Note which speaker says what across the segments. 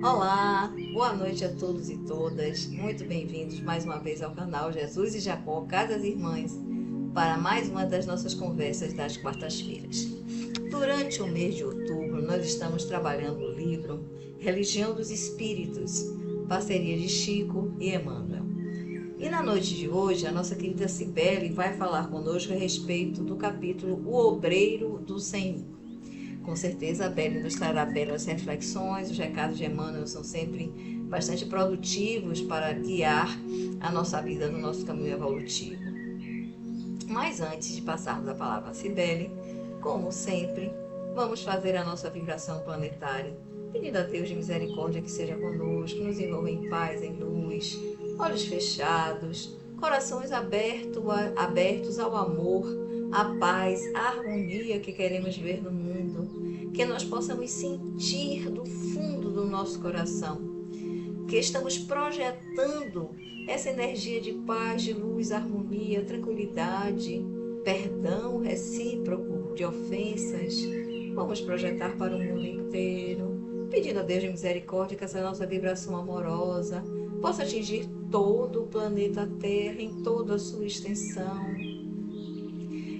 Speaker 1: Olá, boa noite a todos e todas. Muito bem-vindos mais uma vez ao canal Jesus e Jacó, Casas Irmãs, para mais uma das nossas conversas das quartas-feiras. Durante o mês de outubro, nós estamos trabalhando o livro Religião dos Espíritos, parceria de Chico e Emmanuel. E na noite de hoje, a nossa querida Cibele vai falar conosco a respeito do capítulo O Obreiro do Senhor. Com certeza a Belle nos trará belas reflexões, os recados de Emmanuel são sempre bastante produtivos para guiar a nossa vida no nosso caminho evolutivo. Mas antes de passarmos a palavra a Cibele, como sempre, vamos fazer a nossa vibração planetária, pedindo a Deus de misericórdia que seja conosco, nos envolva em paz, em luz, olhos fechados, corações abertos ao amor, à paz, à harmonia que queremos ver no mundo, que nós possamos sentir do fundo do nosso coração, que estamos projetando essa energia de paz, de luz, harmonia, tranquilidade, perdão recíproco de ofensas. Vamos projetar para o mundo inteiro, pedindo a Deus de misericórdia que essa nossa vibração amorosa possa atingir todo o planeta Terra em toda a sua extensão,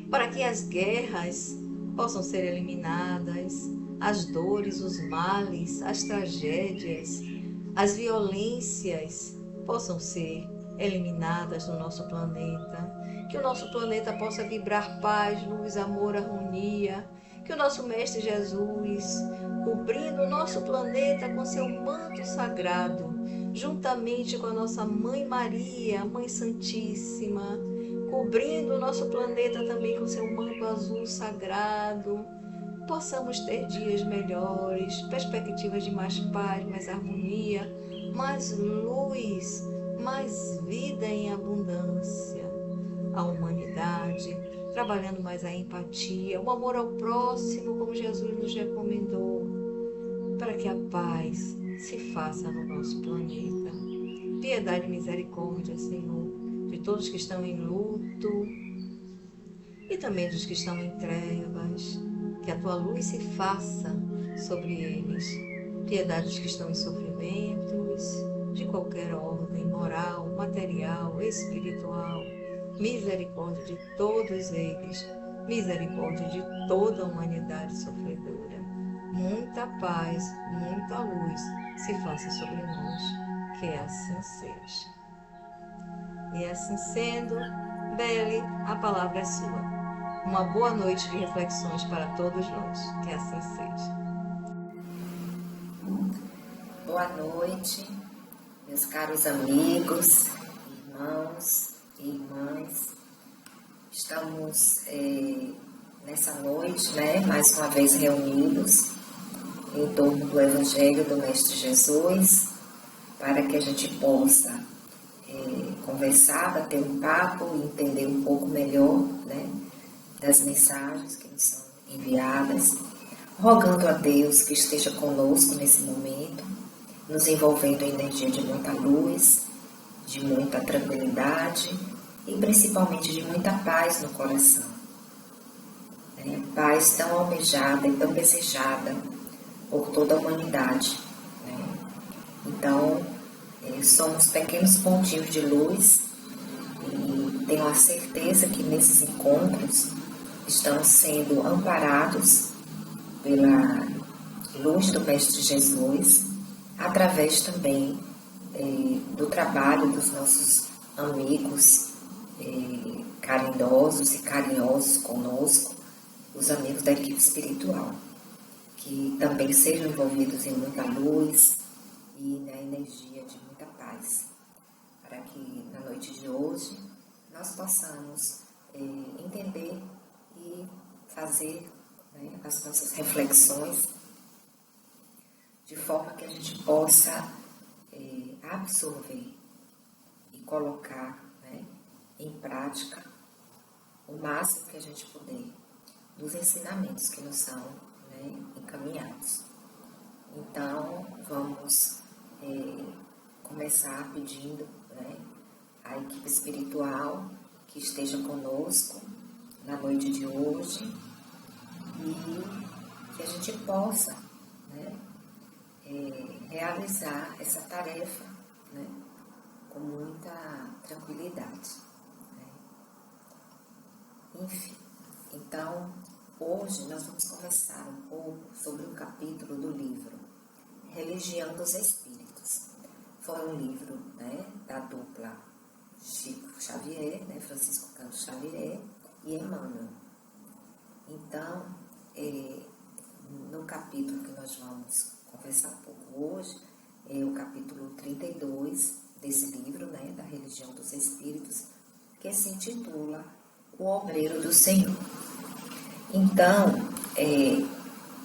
Speaker 1: para que as guerras possam ser eliminadas, as dores, os males, as tragédias, as violências possam ser eliminadas do nosso planeta, que o nosso planeta possa vibrar paz, luz, amor, harmonia, que o nosso Mestre Jesus, cobrindo o nosso planeta com seu manto sagrado, juntamente com a nossa Mãe Maria, Mãe Santíssima, cobrindo o nosso planeta também com seu manto azul sagrado, possamos ter dias melhores, perspectivas de mais paz, mais harmonia, mais luz, mais vida em abundância. A humanidade, trabalhando mais a empatia, o amor ao próximo, como Jesus nos recomendou, para que a paz se faça no nosso planeta. Piedade e misericórdia, Senhor, de todos que estão em luto e também dos que estão em trevas, que a tua luz se faça sobre eles. Piedade dos que estão em sofrimentos, de qualquer ordem, moral, material, espiritual. Misericórdia de todos eles, misericórdia de toda a humanidade sofredora. Muita paz, muita luz se faça sobre nós, que assim seja. E assim sendo, Belle, a palavra é sua. Uma boa noite de reflexões para todos nós. Que assim seja.
Speaker 2: Boa noite, meus caros amigos, irmãos e irmãs. Estamos nessa noite, mais uma vez reunidos em torno do Evangelho do Mestre Jesus, para que a gente possa conversar, bater um papo e entender um pouco melhor, das mensagens que nos são enviadas, rogando a Deus que esteja conosco nesse momento, nos envolvendo em energia de muita luz, de muita tranquilidade e principalmente de muita paz no coração. Paz tão almejada e tão desejada por toda a humanidade. Então, somos pequenos pontinhos de luz e tenho a certeza que nesses encontros estão sendo amparados pela luz do Mestre Jesus, através também do trabalho dos nossos amigos caridosos e carinhosos conosco, os amigos da equipe espiritual, que também sejam envolvidos em muita luz e na energia de muita paz, para que na noite de hoje nós possamos entender e fazer as nossas reflexões de forma que a gente possa absorver e colocar em prática o máximo que a gente puder dos ensinamentos que nos são encaminhados. Então, vamos começar pedindo à equipe espiritual que esteja conosco na noite de hoje e que a gente possa realizar essa tarefa, né, com muita tranquilidade. Né? Enfim, então, hoje nós vamos conversar um pouco sobre um capítulo do livro Religião dos Espíritos. Foi um livro, né, da dupla Chico Xavier, né, Francisco Cândido Xavier e Emmanuel. Então, no capítulo que nós vamos conversar um pouco hoje, é o capítulo 32 desse livro, né, da Religião dos Espíritos, que se intitula O Obreiro do Senhor. Então,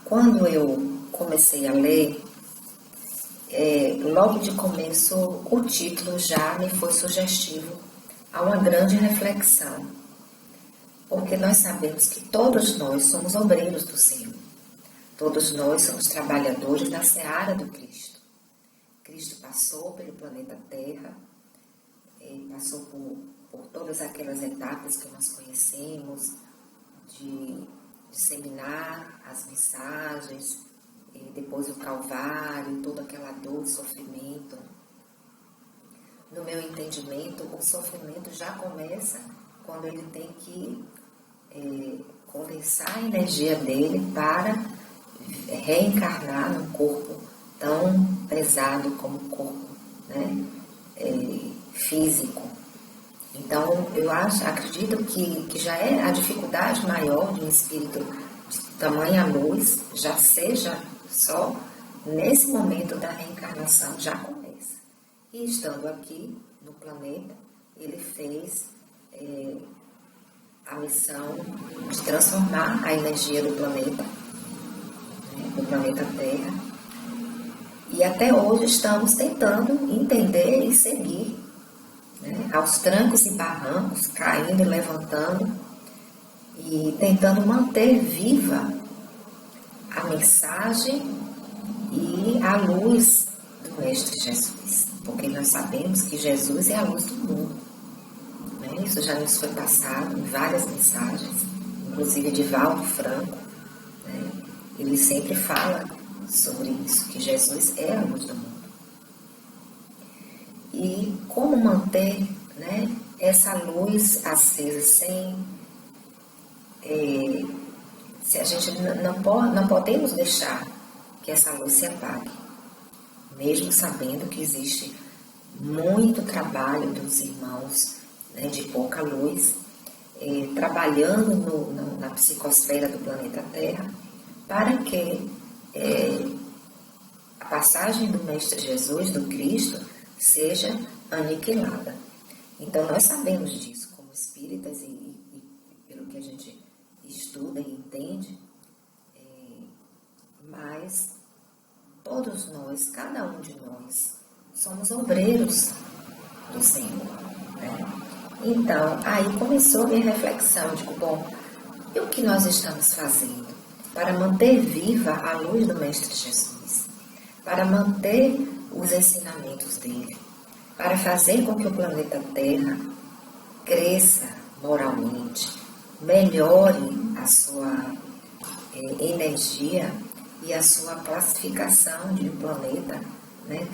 Speaker 2: quando eu comecei a ler, logo de começo o título já me foi sugestivo a uma grande reflexão, porque nós sabemos que todos nós somos obreiros do Senhor, todos nós somos trabalhadores da seara do Cristo. Cristo passou pelo planeta Terra, passou por todas aquelas etapas que nós conhecemos, de disseminar as mensagens, depois o Calvário, toda aquela dor, sofrimento. No meu entendimento, o sofrimento já começa quando ele tem que condensar a energia dele para reencarnar num corpo tão pesado como o corpo, né, físico. Então, eu acredito que já é a dificuldade maior de um espírito de tamanha luz, já seja só nesse momento da reencarnação, já começa. E estando aqui no planeta, ele fez a missão de transformar a energia do planeta, né, do planeta Terra. E até hoje estamos tentando entender e seguir, né, aos trancos e barrancos, caindo e levantando, e tentando manter viva a mensagem e a luz do Mestre Jesus, porque nós sabemos que Jesus é a luz do mundo. Né? Isso já nos foi passado em várias mensagens, inclusive de Valdo Franco, né? Ele sempre fala sobre isso, que Jesus é a luz do mundo. E como manter, né, essa luz acesa se a gente não podemos deixar que essa luz se apague, mesmo sabendo que existe muito trabalho dos irmãos, né, de pouca luz, trabalhando na psicosfera do planeta Terra, para que a passagem do Mestre Jesus, do Cristo, seja aniquilada. Então, nós sabemos disso, como espíritas, e pelo que a gente estuda e entende, mas todos nós, cada um de nós, somos obreiros do Senhor. Né? Então, aí começou a minha reflexão, digo, bom, e o que nós estamos fazendo para manter viva a luz do Mestre Jesus, para manter os ensinamentos dele, para fazer com que o planeta Terra cresça moralmente, melhore a sua energia e a sua classificação de planeta, né,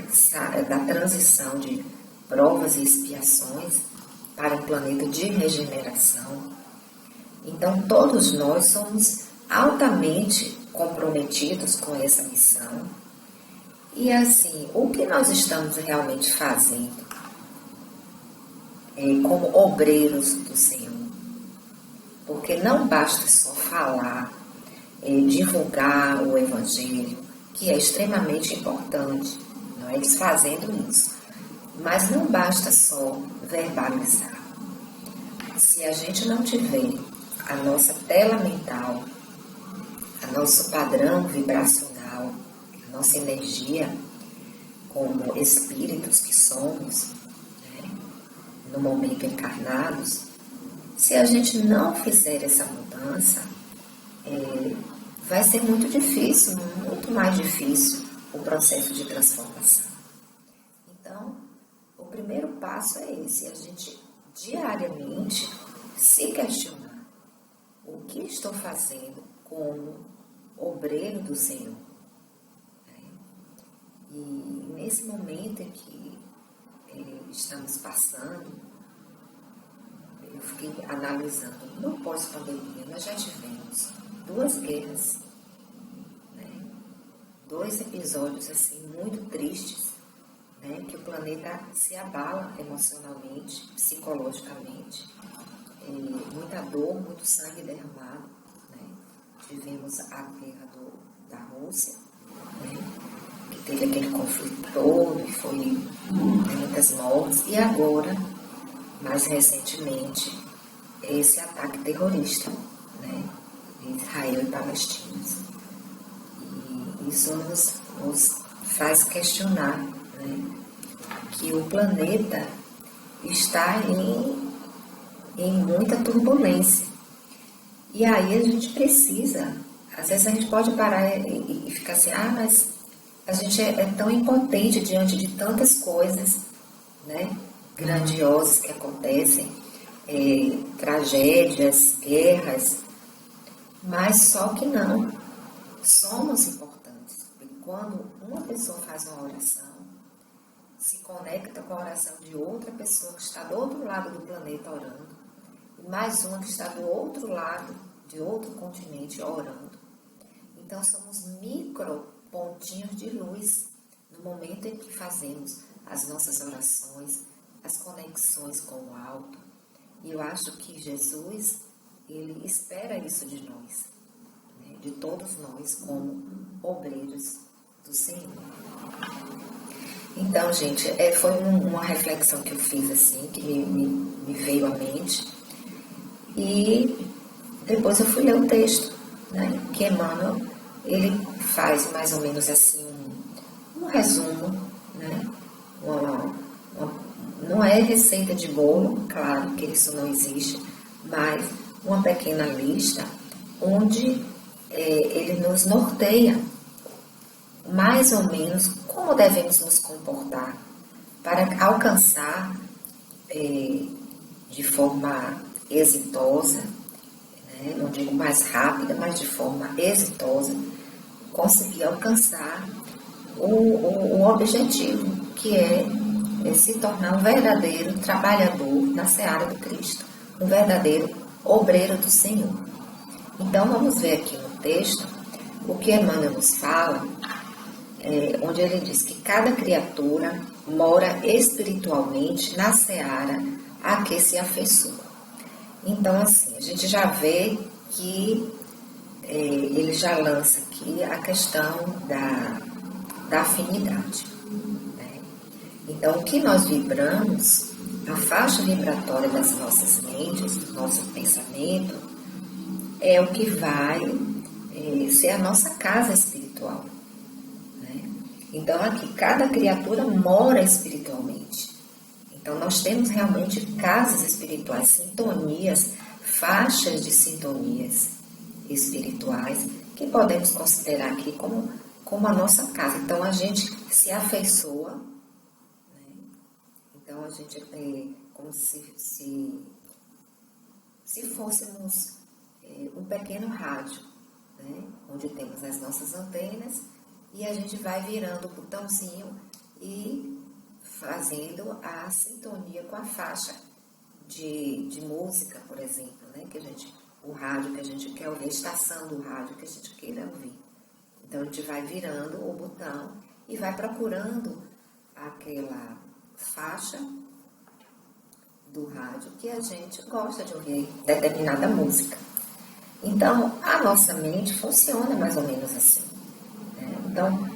Speaker 2: da transição de provas e expiações para um planeta de regeneração. Então, todos nós somos altamente comprometidos com essa missão. E assim, o que nós estamos realmente fazendo como obreiros do Senhor? Porque não basta só falar, divulgar o Evangelho, que é extremamente importante, não é desfazendo isso. Mas não basta só verbalizar. Se a gente não tiver a nossa tela mental, o nosso padrão vibracional, a nossa energia, como espíritos que somos, né, no momento encarnados, se a gente não fizer essa mudança, vai ser muito difícil, muito mais difícil o processo de transformação. Então, o primeiro passo é esse, a gente diariamente se questionar: o que estou fazendo como obreiro do Senhor? E nesse momento em que estamos passando, eu fiquei analisando, no pós-pandemia nós já tivemos 2 guerras, né? 2 episódios assim muito tristes, né? Que o planeta se abala emocionalmente, psicologicamente, muita dor, muito sangue derramado, né? Tivemos a guerra da Rússia, né? Que teve aquele conflito todo e foi muitas mortes, e agora, mais recentemente, esse ataque terrorista, né? Israel e Palestina. E isso nos faz questionar, né? Que o planeta está em muita turbulência. E aí a gente precisa, às vezes a gente pode parar e ficar assim, mas a gente é tão impotente diante de tantas coisas, né, grandiosas que acontecem, tragédias, guerras, mas só que não, somos importantes. Porque quando uma pessoa faz uma oração, se conecta com a oração de outra pessoa que está do outro lado do planeta orando, e mais uma que está do outro lado, de outro continente, orando. Então, somos micro pontinhos de luz no momento em que fazemos as nossas orações, as conexões com o alto. E eu acho que Jesus, ele espera isso de nós, né? De todos nós como obreiros do Senhor. Então, gente, foi uma reflexão que eu fiz assim, que me veio à mente. E depois eu fui ler o texto, né? Que Emmanuel, ele faz mais ou menos assim um resumo, né? Não é receita de bolo, claro que isso não existe, mas uma pequena lista onde ele nos norteia mais ou menos como devemos nos comportar para alcançar de forma exitosa, né? Não digo mais rápida, mas de forma exitosa, conseguir alcançar o objetivo, que é se tornar um verdadeiro trabalhador na seara do Cristo, um verdadeiro obreiro do Senhor. Então, vamos ver aqui no texto o que Emmanuel nos fala, onde ele diz que cada criatura mora espiritualmente na seara a que se afeiçoa. Então, assim, a gente já vê que ele já lança aqui a questão da afinidade, né? Então, o que nós vibramos, a faixa vibratória das nossas mentes, do nosso pensamento, é o que vai ser a nossa casa espiritual, né? Então, aqui, cada criatura mora espiritualmente. Então, nós temos realmente casas espirituais, sintonias, faixas de sintonias espirituais, que podemos considerar aqui como a nossa casa. Então, a gente se afeiçoa, né? Então, a gente é como se fôssemos um pequeno rádio, né? Onde temos as nossas antenas e a gente vai virando o botãozinho e fazendo a sintonia com a faixa de música, por exemplo, né? O rádio que a gente quer ouvir, a estação do rádio que a gente queira ouvir. Então, a gente vai virando o botão e vai procurando aquela faixa do rádio que a gente gosta de ouvir determinada música. Então, a nossa mente funciona mais ou menos assim, né? Então,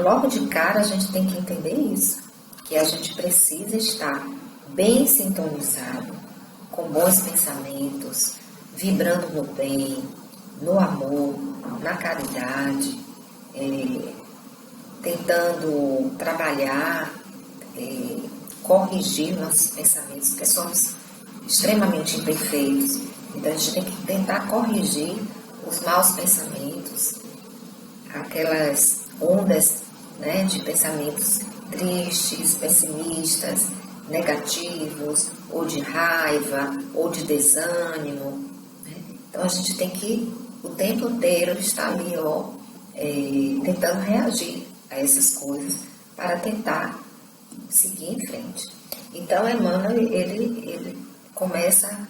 Speaker 2: logo de cara a gente tem que entender isso, que a gente precisa estar bem sintonizado, com bons pensamentos, vibrando no bem, no amor, na caridade, tentando trabalhar, corrigir nossos pensamentos, porque somos extremamente imperfeitos. Então, a gente tem que tentar corrigir os maus pensamentos, aquelas ondas, né, de pensamentos tristes, pessimistas, negativos, ou de raiva, ou de desânimo, né? Então, a gente tem que, o tempo inteiro, estar ali, tentando reagir a essas coisas para tentar seguir em frente. Então, Emmanuel, ele começa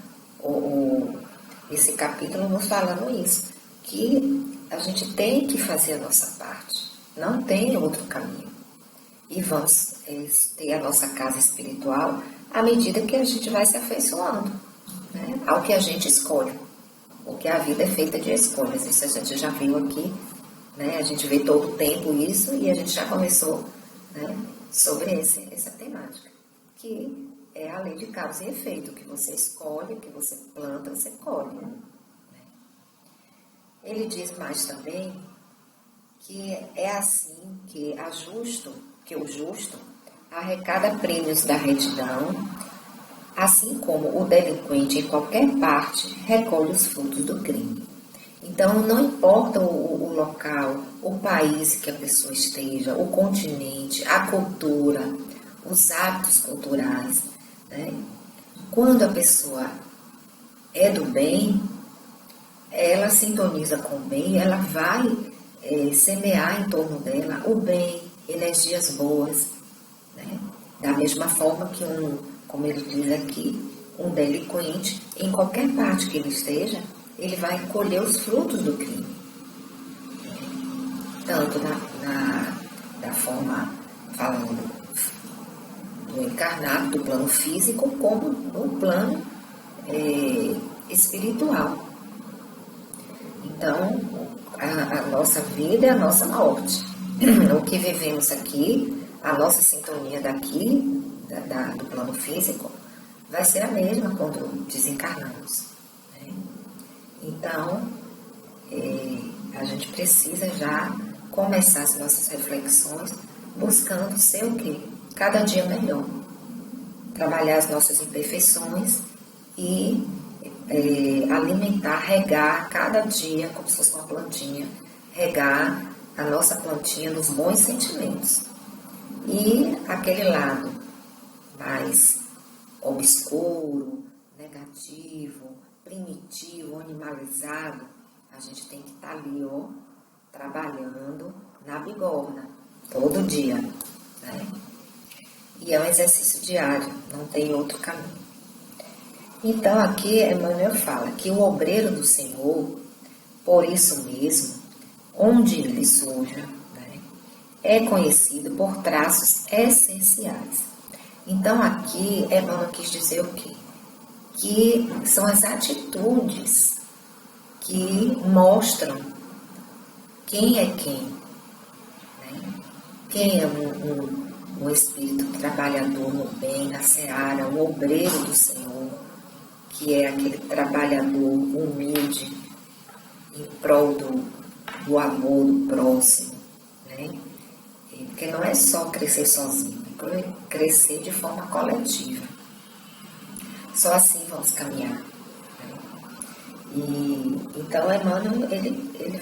Speaker 2: esse capítulo nos falando isso, que a gente tem que fazer a nossa parte, não tem outro caminho. E vamos ter a nossa casa espiritual à medida que a gente vai se afeiçoando, né, ao que a gente escolhe. Porque a vida é feita de escolhas, isso a gente já viu aqui, né, a gente vê todo o tempo isso e a gente já começou, né, sobre essa temática, que é a lei de causa e efeito, o que você escolhe, o que você planta, você colhe. Né? Ele diz mais também que é assim que o justo arrecada prêmios da retidão, assim como o delinquente em qualquer parte recolhe os frutos do crime. Então, não importa o local, o país que a pessoa esteja, o continente, a cultura, os hábitos culturais, né? Quando a pessoa é do bem, ela sintoniza com o bem, ela vai semear em torno dela o bem, energias boas, né? Da mesma forma que como ele diz aqui, um delinquente, em qualquer parte que ele esteja, ele vai colher os frutos do crime. Tanto da forma, falando do encarnado, do plano físico, como no plano espiritual. Então, a nossa vida é a nossa morte. O que vivemos aqui, a nossa sintonia daqui, do plano físico, vai ser a mesma quando desencarnamos. Né? Então, a gente precisa já começar as nossas reflexões buscando ser o quê? Cada dia melhor. Trabalhar as nossas imperfeições e alimentar, regar cada dia, como se fosse uma plantinha, regar a nossa plantinha nos bons sentimentos. E aquele lado mais obscuro, negativo, primitivo, animalizado, a gente tem que estar ali, trabalhando na bigorna, todo dia, né? E é um exercício diário, não tem outro caminho. Então, aqui Emmanuel fala que o obreiro do Senhor, por isso mesmo, onde ele surja, né, é conhecido por traços essenciais. Então, aqui Emmanuel quis dizer o quê? Que são as atitudes que mostram quem é quem. Né? Quem é um espírito trabalhador no bem, na seara, um obreiro do Senhor, que é aquele trabalhador humilde em prol do amor do próximo, né? Porque não é só crescer sozinho, é crescer de forma coletiva. Só assim vamos caminhar. Né? E então Emmanuel ele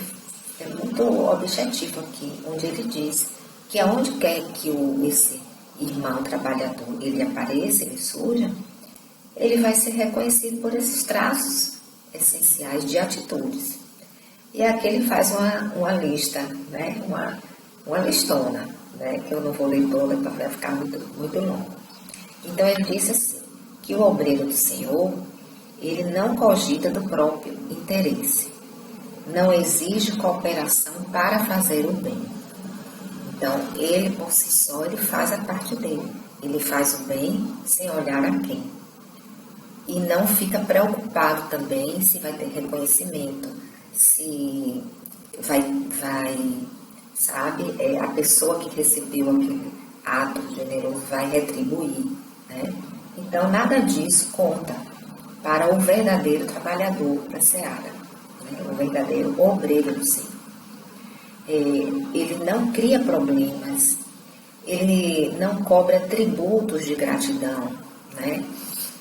Speaker 2: é muito objetivo aqui, onde ele diz que aonde quer que esse irmão trabalhador ele apareça, ele surja, ele vai ser reconhecido por esses traços essenciais de atitudes. E aqui ele faz uma lista, né? uma listona, né? Que eu não vou ler toda para vai ficar muito, muito longo. Então ele disse assim, que o obreiro do Senhor, ele não cogita do próprio interesse, não exige cooperação para fazer o bem. Então, ele por si só, ele faz a parte dele. Ele faz o bem sem olhar a quem. E não fica preocupado também se vai ter reconhecimento, se vai sabe, a pessoa que recebeu aquele ato generoso vai retribuir, né? Então, nada disso conta para o verdadeiro trabalhador da seara, né? O verdadeiro obreiro do Senhor. Ele não cria problemas, ele não cobra tributos de gratidão, né?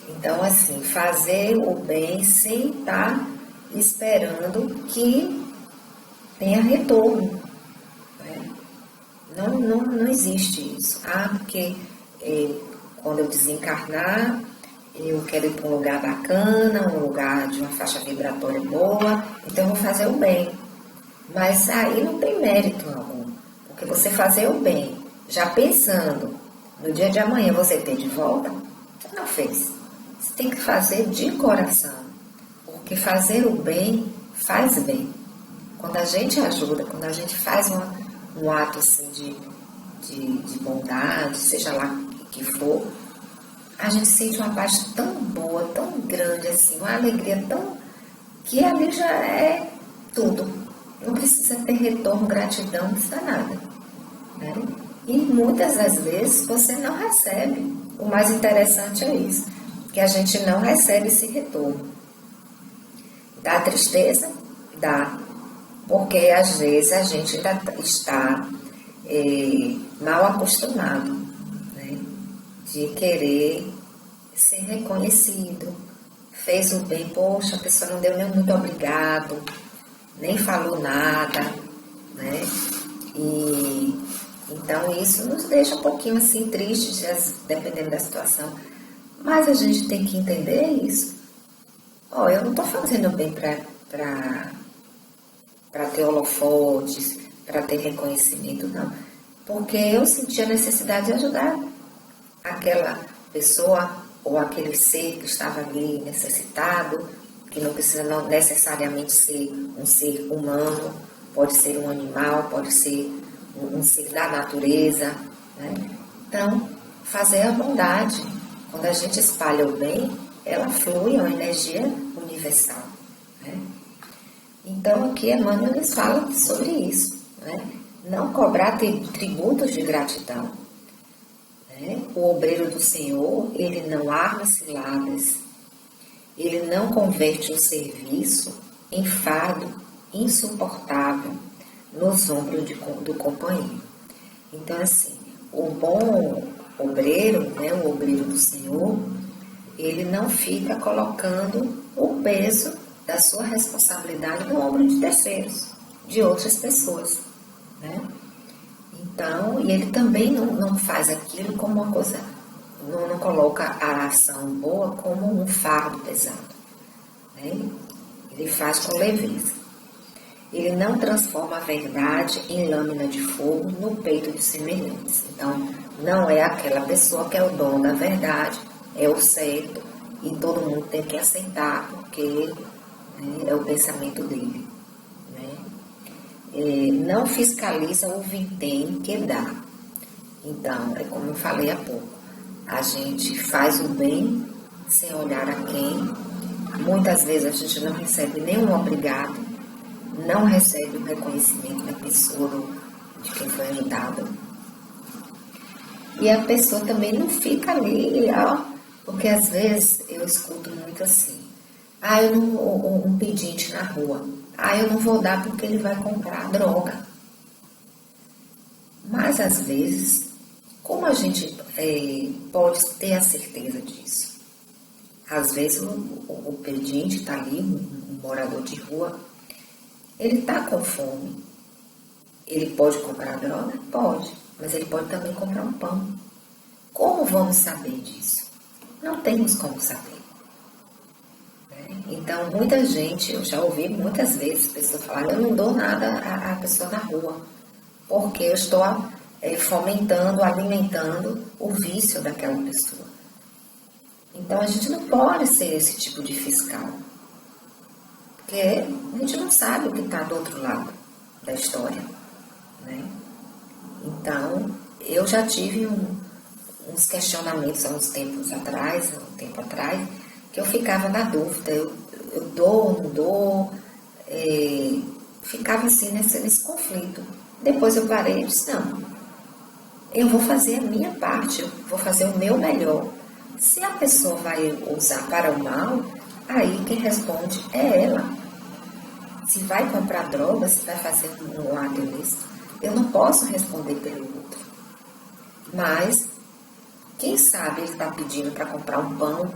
Speaker 2: Então, assim, fazer o bem sem estar esperando que tenha retorno. Né? Não existe isso. Porque quando eu desencarnar, eu quero ir para um lugar bacana, um lugar de uma faixa vibratória boa, então eu vou fazer o bem. Mas aí não tem mérito algum, Porque você fazer o bem, já pensando no dia de amanhã você ter de volta, você não fez. Você tem que fazer de coração. Porque fazer o bem faz bem. Quando a gente ajuda, quando a gente faz um ato assim de bondade, seja lá o que for, a gente sente uma paz tão boa, tão grande, assim, uma alegria tão... que ali já é tudo. Não precisa ter retorno, gratidão, não precisa nada. Né? E muitas das vezes você não recebe. O mais interessante é isso, que a gente não recebe esse retorno. Dá tristeza? Dá. Porque às vezes a gente ainda está mal acostumado, né? De querer ser reconhecido. Fez o bem, poxa, a pessoa não deu nem muito obrigado, nem falou nada, né? E então isso nos deixa um pouquinho assim tristes, dependendo da situação. Mas a gente tem que entender isso. Eu não estou fazendo bem para ter holofotes, para ter reconhecimento, não. Porque eu senti a necessidade de ajudar aquela pessoa ou aquele ser que estava ali necessitado, que não precisa não necessariamente ser um ser humano, pode ser um animal, pode ser um ser da natureza, né? Então, fazer a bondade. Quando a gente espalha o bem, ela flui, é uma energia universal, né? Então, aqui Emmanuel nos fala sobre isso, né? Não cobrar tributos de gratidão. Né? O obreiro do Senhor, ele não arma ciladas, ele não converte o serviço em fardo insuportável nos ombros do companheiro. Então, assim, o bom obreiro, né, o obreiro do Senhor, ele não fica colocando o peso da sua responsabilidade no ombro de terceiros, de outras pessoas, né? Então, e ele também não faz aquilo como uma coisa, não coloca a ação boa como um fardo pesado, né? Ele faz com leveza. Ele não transforma a verdade em lâmina de fogo no peito de semelhantes. Então, não é aquela pessoa que é o dono da verdade, é o certo, e todo mundo tem que aceitar, porque é o pensamento dele. Né? Não fiscaliza o vintém que dá. Então, é como eu falei há pouco, a gente faz o bem sem olhar a quem. Muitas vezes a gente não recebe nenhum obrigado, não recebe o reconhecimento da pessoa, de quem foi ajudado. E a pessoa também não fica ali, porque às vezes eu escuto muito assim, um pedinte na rua, eu não vou dar porque ele vai comprar droga. Mas às vezes, como a gente pode ter a certeza disso? Às vezes o pedinte está ali, um morador de rua, ele está com fome. Ele pode comprar droga? Pode, mas ele pode também comprar um pão. Como vamos saber disso? Não temos como saber. Então, muita gente, eu já ouvi muitas vezes pessoas falarem, eu não dou nada à pessoa na rua, porque eu estou fomentando, alimentando o vício daquela pessoa. Então, a gente não pode ser esse tipo de fiscal, porque a gente não sabe o que está do outro lado da história, né? Então, eu já tive uns questionamentos há um tempo atrás, que eu ficava na dúvida, eu dou, não dou, ficava assim nesse conflito. Depois eu parei e disse, não, eu vou fazer a minha parte, eu vou fazer o meu melhor. Se a pessoa vai usar para o mal, aí quem responde é ela. Se vai comprar droga, se vai fazer um ato ilícito, eu não posso responder pelo outro. Mas, quem sabe ele está pedindo para comprar um pão,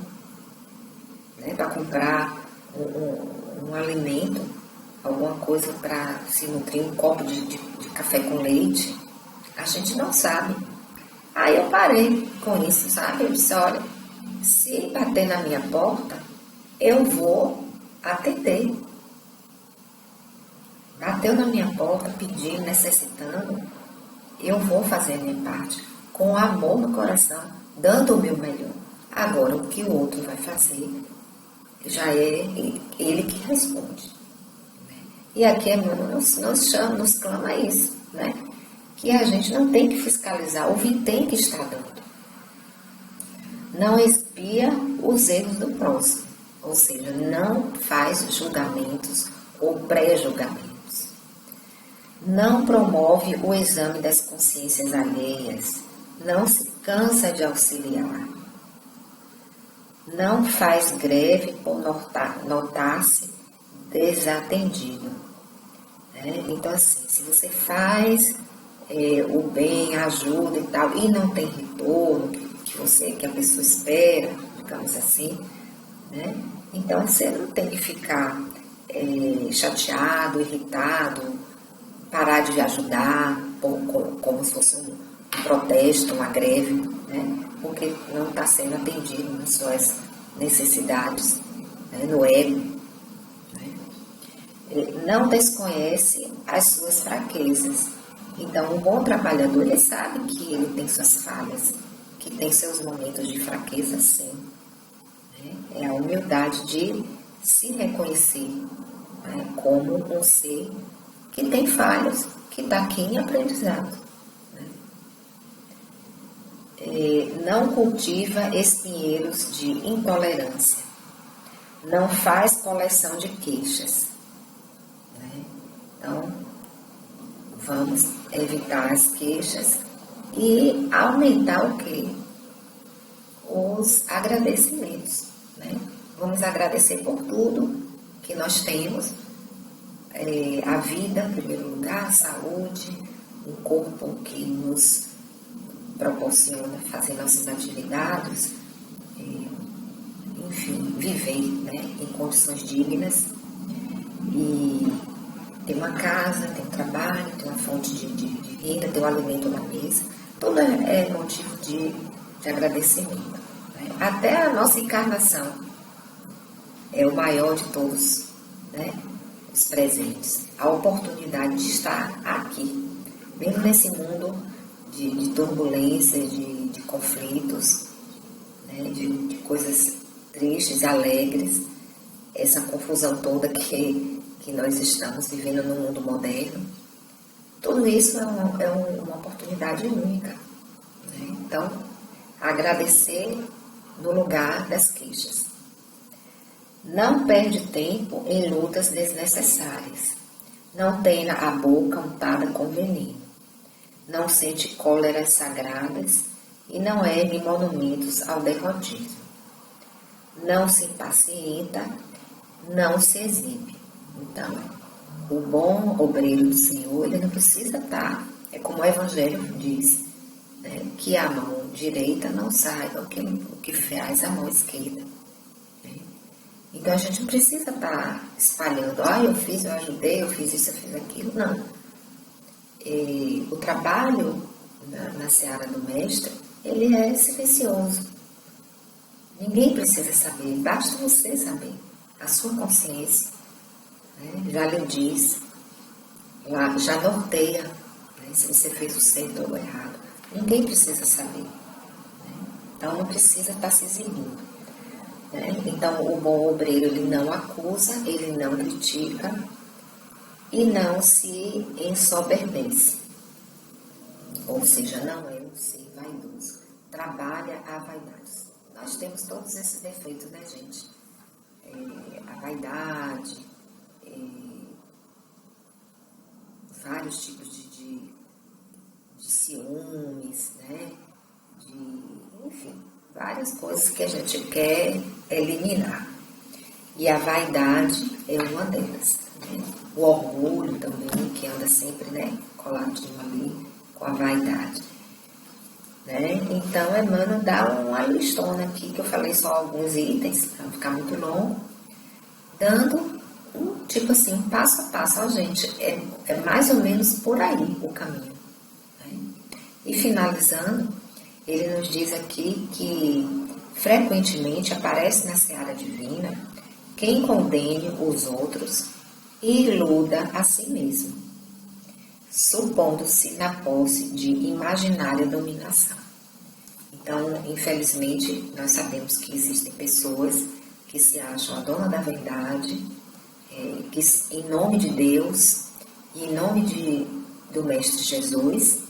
Speaker 2: né, para comprar um alimento, alguma coisa para se nutrir, um copo de café com leite, a gente não sabe. Aí eu parei com isso, sabe? Eu disse, olha, se bater na minha porta, eu vou atender. Bateu na minha porta, pedindo, necessitando, eu vou fazer a minha parte com amor no coração, dando o meu melhor. Agora, o que o outro vai fazer, já é ele que responde. E aqui Emmanuel nos clama isso, né? Que a gente não tem que fiscalizar, ouvir tem que estar dando. Não expia os erros do próximo, ou seja, não faz julgamentos ou pré-julgamentos. Não promove o exame das consciências alheias, não se cansa de auxiliar. Não faz greve por notar-se desatendido. Então, assim, se você faz o bem, ajuda e tal, e não tem retorno que a pessoa espera, digamos assim, né? Então você não tem que ficar chateado, irritado, parar de ajudar, como se fosse um protesto, uma greve, né? Porque não está sendo atendido nas suas necessidades, né? No ego. Não desconhece as suas fraquezas. Então, um bom trabalhador, ele sabe que ele tem suas falhas, que tem seus momentos de fraqueza, sim. É a humildade de se reconhecer, né, como um ser que tem falhas, que está aqui em aprendizado. Não cultiva espinheiros de intolerância. Não faz coleção de queixas. Então, vamos evitar as queixas e aumentar o quê? Os agradecimentos. Né? Vamos agradecer por tudo que nós temos. A vida, em primeiro lugar, a saúde, o corpo que nos proporciona fazer nossas atividades, enfim, viver, né, em condições dignas e ter uma casa, ter um trabalho, ter uma fonte de renda, ter um alimento na mesa. Tudo é motivo de agradecimento. Né? Até a nossa encarnação é o maior de todos, né, os presentes. A oportunidade de estar aqui, mesmo nesse mundo de turbulência, de conflitos, né, de coisas tristes, alegres, essa confusão toda que nós estamos vivendo no mundo moderno. Tudo isso é uma oportunidade única. Né? Então, agradecer no lugar das queixas. Não perde tempo em lutas desnecessárias. Não tenha a boca untada com veneno. Não sente cóleras sagradas e não ergue monumentos ao derrotismo. Não se impacienta, não se exibe. Então, o bom obreiro do Senhor, ele não precisa estar, é como o Evangelho diz, né, que a mão direita não saiba o que faz a mão esquerda. Né? Então, a gente não precisa estar espalhando, eu ajudei, eu fiz isso, eu fiz aquilo, não. O trabalho na seara do mestre, ele é silencioso. Ninguém precisa saber, basta você saber. A sua consciência, né, já lhe diz, já norteia, né, se você fez o certo ou o errado. Ninguém precisa saber. Né? Então não precisa estar se exibindo. Né? Então o bom obreiro, ele não acusa, ele não critica, e não se ensoberbece, ou seja, não é um ser vaidoso, trabalha a vaidade. Nós temos todos esses defeitos, né, gente? A vaidade, vários tipos de ciúmes, né? Enfim, várias coisas que a gente quer eliminar. E a vaidade é uma delas. Né? O orgulho também, que anda sempre, né, coladinho ali com a vaidade. Né? Então, Emmanuel dá uma listona aqui, que eu falei só alguns itens, para não ficar muito longo, dando tipo assim, um passo a passo. Ó, gente, é mais ou menos por aí o caminho. Né? E finalizando, ele nos diz aqui que frequentemente aparece na seara divina quem condene os outros e iluda a si mesmo. supondo-se na posse de imaginária dominação. Então, infelizmente, nós sabemos que existem pessoas que se acham a dona da verdade, que em nome de Deus e em nome do Mestre Jesus,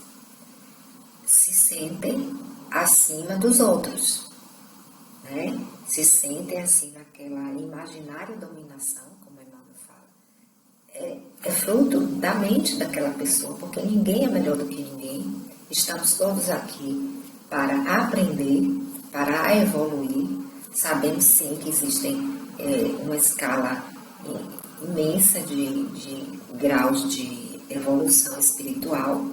Speaker 2: se sentem acima dos outros, né? Se sentem assim naquela imaginária dominação, como Emmanuel fala. É fruto da mente daquela pessoa, porque ninguém é melhor do que ninguém. Estamos todos aqui para aprender, para evoluir. Sabemos sim que existem uma escala imensa de graus de evolução espiritual.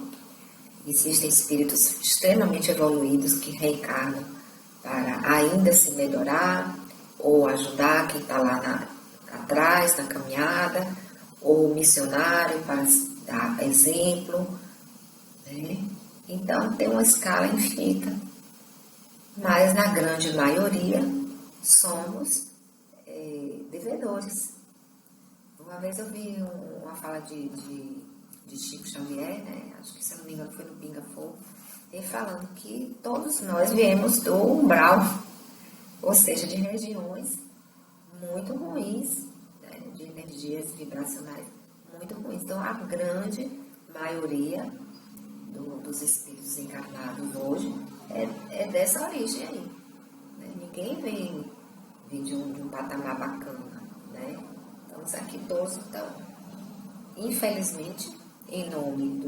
Speaker 2: Existem espíritos extremamente evoluídos que reencarnam para ainda se melhorar ou ajudar quem está lá atrás, na caminhada, ou missionário para dar exemplo, né? Então, tem uma escala infinita, mas na grande maioria somos devedores. Uma vez eu vi uma fala de Chico Xavier, né? Acho que, se não me engano, foi no Pinga Fogo, ele falando que todos nós viemos do umbral, ou seja, de regiões muito ruins, né? De energias vibracionais muito ruins. Então, a grande maioria dos espíritos encarnados hoje é dessa origem aí, né? Ninguém vem de um patamar bacana, né? Estamos aqui todos, então, infelizmente, em nome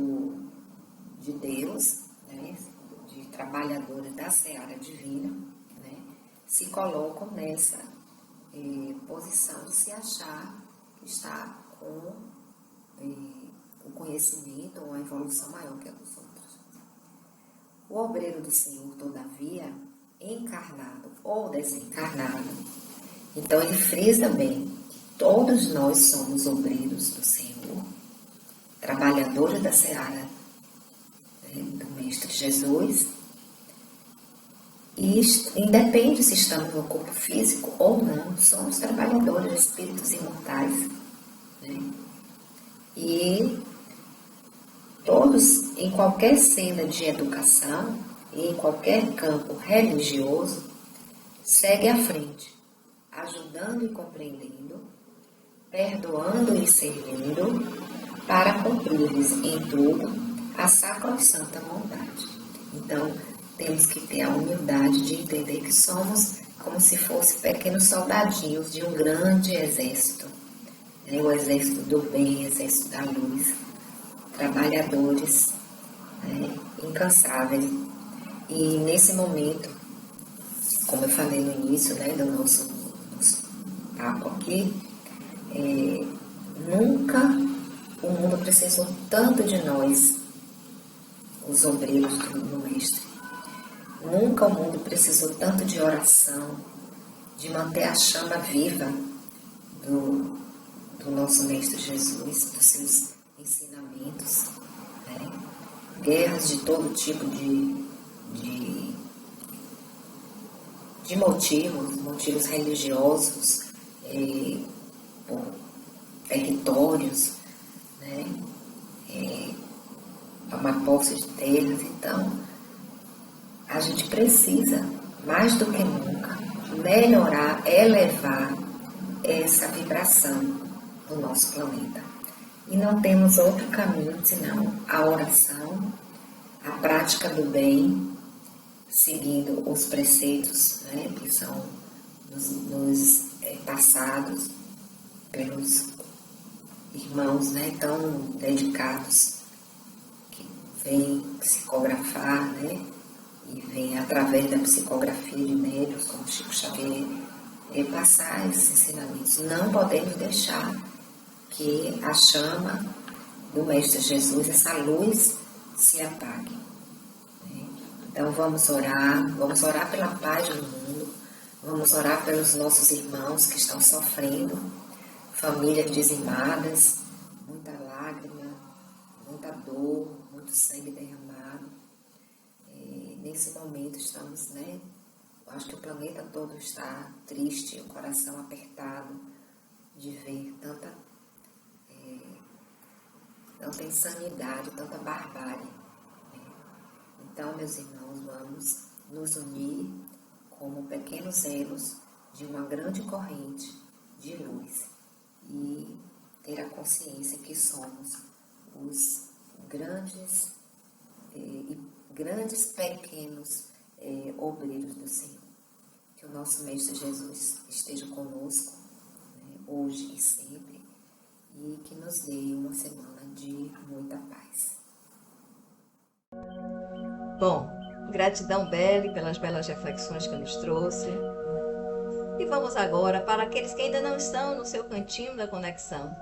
Speaker 2: de Deus, né, de trabalhadores da seara divina, né, se colocam nessa posição de se achar que está com o conhecimento ou a evolução maior que a dos outros. O obreiro do Senhor, todavia, encarnado ou desencarnado, então ele frisa bem: todos nós somos obreiros do Senhor, trabalhadores da seara do Mestre Jesus, e independe se estamos no corpo físico ou não, somos trabalhadores, espíritos imortais, né? E todos, em qualquer senda de educação e em qualquer campo religioso, seguem à frente, ajudando e compreendendo, perdoando e servindo, para cumprir-lhes em tudo a sacrossanta vontade. Então, temos que ter a humildade de entender que somos como se fossem pequenos soldadinhos de um grande exército, né? O exército do bem, o exército da luz, trabalhadores, né? Incansáveis. E nesse momento, como eu falei no início, né, do nosso papo aqui, nunca o mundo precisou tanto de nós, os obreiros do Mestre. Nunca o mundo precisou tanto de oração, de manter a chama viva do nosso Mestre Jesus, dos seus ensinamentos, né? Guerras de todo tipo de motivos religiosos, por territórios, né? Tomar posse de terras. Então, a gente precisa, mais do que nunca, melhorar, elevar essa vibração do nosso planeta. E não temos outro caminho senão a oração, a prática do bem, seguindo os preceitos, né, que são nos passados pelos irmãos, né, tão dedicados, que vêm psicografar, né, e vêm através da psicografia de médiuns, como Chico Xavier, passar esses ensinamentos. Não podemos deixar que a chama do Mestre Jesus, essa luz, se apague. Então vamos orar pela paz do mundo, vamos orar pelos nossos irmãos que estão sofrendo, famílias dizimadas, muita lágrima, muita dor, muito sangue derramado. Nesse momento estamos, né? Acho que o planeta todo está triste, o coração apertado de ver tanta tanta insanidade, tanta barbárie. Então, meus irmãos, vamos nos unir como pequenos elos de uma grande corrente de luz e ter a consciência que somos os grandes pequenos obreiros do Senhor. Que o nosso Mestre Jesus esteja conosco, hoje e sempre, e que nos dê uma semana de muita paz.
Speaker 1: Bom, gratidão, Belle, pelas belas reflexões que nos trouxe. E vamos agora para aqueles que ainda não estão no seu cantinho da conexão.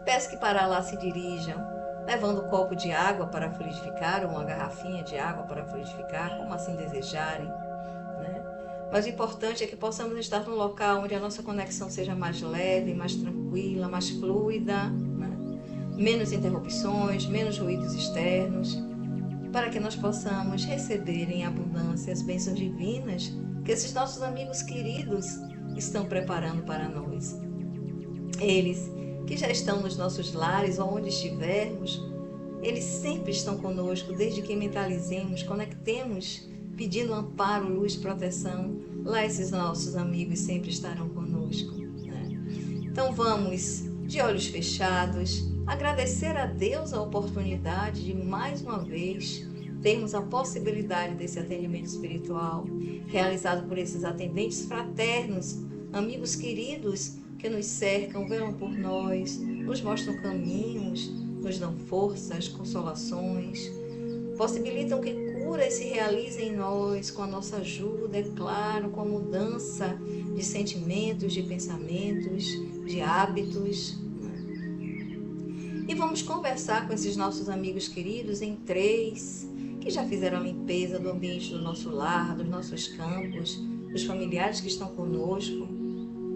Speaker 1: Peço que para lá se dirijam, levando um copo de água para fluidificar, ou uma garrafinha de água para fluidificar, como assim desejarem, né? Mas o importante é que possamos estar num local onde a nossa conexão seja mais leve, mais tranquila, mais fluida, né? Menos interrupções, menos ruídos externos, para que nós possamos receber em abundância as bênçãos divinas que esses nossos amigos queridos estão preparando para nós. Eles que já estão nos nossos lares ou onde estivermos, eles sempre estão conosco desde que mentalizemos, conectemos, pedindo amparo, luz, proteção. Lá esses nossos amigos sempre estarão conosco, né? Então vamos, de olhos fechados, agradecer a Deus a oportunidade de mais uma vez termos a possibilidade desse atendimento espiritual realizado por esses atendentes fraternos, amigos queridos que nos cercam, velam por nós, nos mostram caminhos, nos dão forças, consolações, possibilitam que curas se realizem em nós com a nossa ajuda, é claro, com a mudança de sentimentos, de pensamentos, de hábitos. E vamos conversar com esses nossos amigos queridos em três, que já fizeram a limpeza do ambiente do nosso lar, dos nossos campos, dos familiares que estão conosco,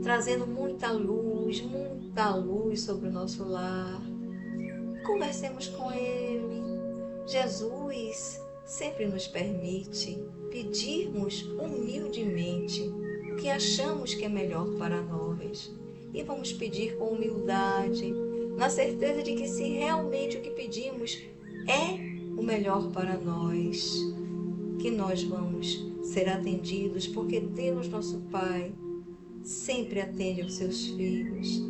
Speaker 1: trazendo muita luz sobre o nosso lar. Conversemos com Ele. Jesus sempre nos permite pedirmos humildemente o que achamos que é melhor para nós. E vamos pedir com humildade, na certeza de que se realmente o que pedimos é o melhor para nós, que nós vamos ser atendidos, porque Deus, nosso Pai, sempre atende aos seus filhos.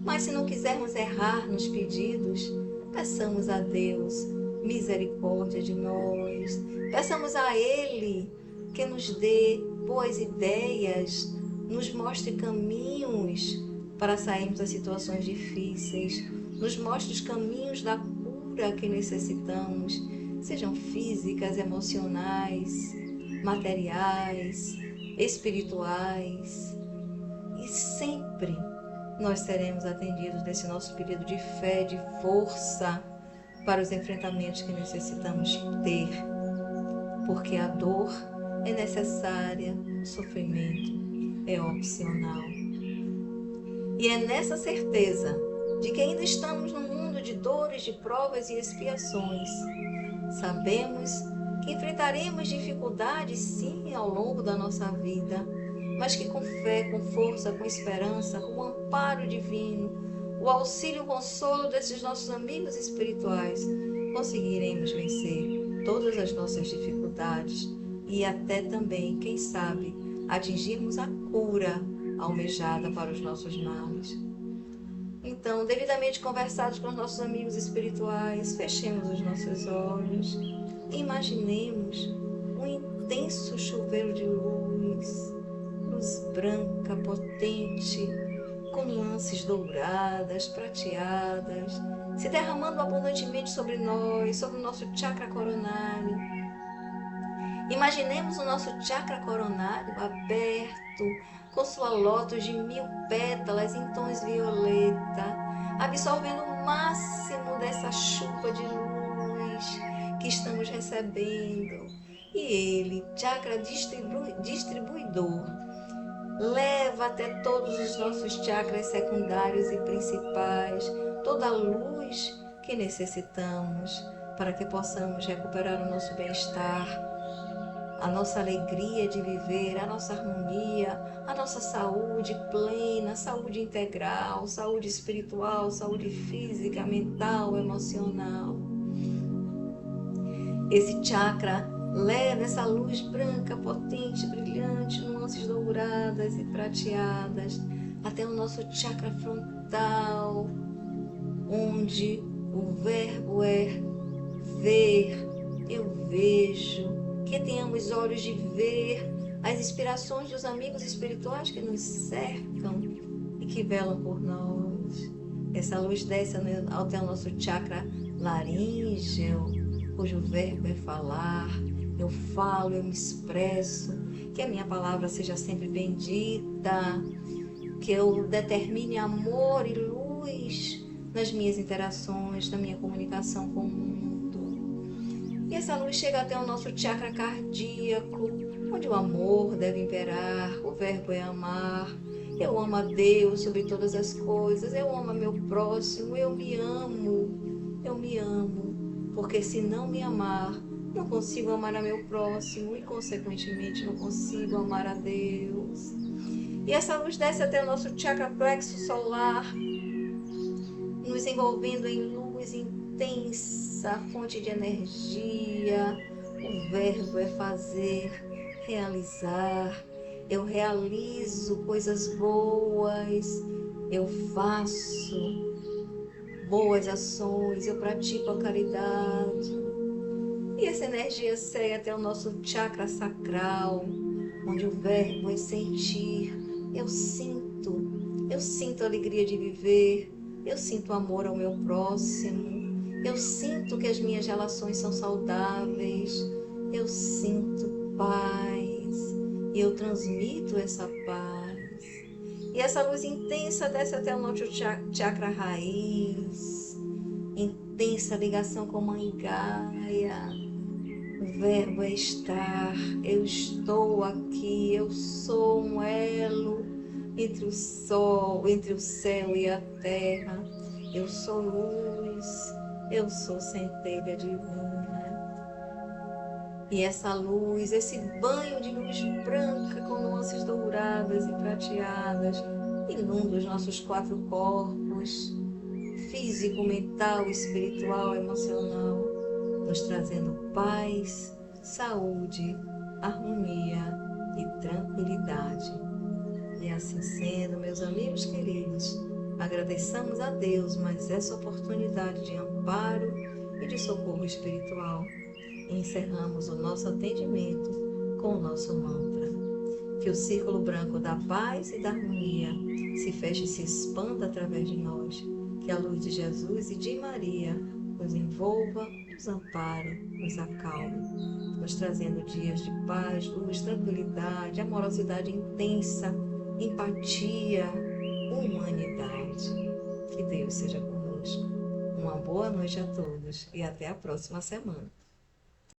Speaker 1: Mas se não quisermos errar nos pedidos, peçamos a Deus misericórdia de nós, peçamos a Ele que nos dê boas ideias, nos mostre caminhos para sairmos das situações difíceis, nos mostre os caminhos da cura que necessitamos, sejam físicas, emocionais, materiais, espirituais. E sempre nós seremos atendidos nesse nosso pedido de fé, de força para os enfrentamentos que necessitamos ter, porque a dor é necessária, o sofrimento é opcional. E é nessa certeza de que ainda estamos num mundo de dores, de provas e expiações. Sabemos que enfrentaremos dificuldades sim ao longo da nossa vida, mas que com fé, com força, com esperança, com o amparo divino, o auxílio e o consolo desses nossos amigos espirituais, conseguiremos vencer todas as nossas dificuldades e até também, quem sabe, atingirmos a cura almejada para os nossos males. Então, devidamente conversados com os nossos amigos espirituais, fechemos os nossos olhos e imaginemos um intenso chuveiro de luz branca, potente, com nuances douradas, prateadas, se derramando abundantemente sobre nós, sobre o nosso chakra coronário. Imaginemos o nosso chakra coronário aberto, com sua lótus de 1000 pétalas em tons violeta, absorvendo o máximo dessa chuva de luz que estamos recebendo. E ele, chakra distribuidor, leva até todos os nossos chakras secundários e principais toda a luz que necessitamos para que possamos recuperar o nosso bem-estar, a nossa alegria de viver, a nossa harmonia, a nossa saúde plena, saúde integral, saúde espiritual, saúde física, mental, emocional. Esse chakra leva essa luz branca, potente, brilhante, nuances douradas e prateadas, até o nosso chakra frontal, onde o verbo é ver. Eu vejo, que tenhamos olhos de ver as inspirações dos amigos espirituais que nos cercam e que velam por nós. Essa luz desce até o nosso chakra laríngeo, cujo verbo é falar. Eu falo, eu me expresso, que a minha palavra seja sempre bendita, que eu determine amor e luz nas minhas interações, na minha comunicação com o mundo. E essa luz chega até o nosso chakra cardíaco, onde o amor deve imperar, o verbo é amar. Eu amo a Deus sobre todas as coisas, eu amo meu próximo, eu me amo, porque se não me amar, não consigo amar a meu próximo e, consequentemente, não consigo amar a Deus. E essa luz desce até o nosso chakra plexo solar, nos envolvendo em luz intensa, fonte de energia. O verbo é fazer, realizar. Eu realizo coisas boas, eu faço boas ações, eu pratico a caridade. E essa energia segue até o nosso chakra sacral, onde o verbo é sentir. Eu sinto a alegria de viver, eu sinto amor ao meu próximo, eu sinto que as minhas relações são saudáveis, eu sinto paz e eu transmito essa paz. E essa luz intensa desce até o nosso chakra raiz, intensa ligação com Mãe Gaia. O verbo é estar, eu estou aqui, eu sou um elo entre o sol, entre o céu e a terra. Eu sou luz, eu sou centelha divina. E essa luz, esse banho de luz branca com nuances douradas e prateadas, inunda os nossos 4 corpos, físico, mental, espiritual, emocional, nos trazendo paz, saúde, harmonia e tranquilidade. E assim sendo, meus amigos queridos, agradeçamos a Deus mais essa oportunidade de amparo e de socorro espiritual. E encerramos o nosso atendimento com o nosso mantra. Que o círculo branco da paz e da harmonia se feche e se expanda através de nós. Que a luz de Jesus e de Maria nos envolva, nos ampare, nos acalme, nos trazendo dias de paz, luz, tranquilidade, amorosidade intensa, empatia, humanidade. Que Deus seja conosco. Uma boa noite a todos e até a próxima semana.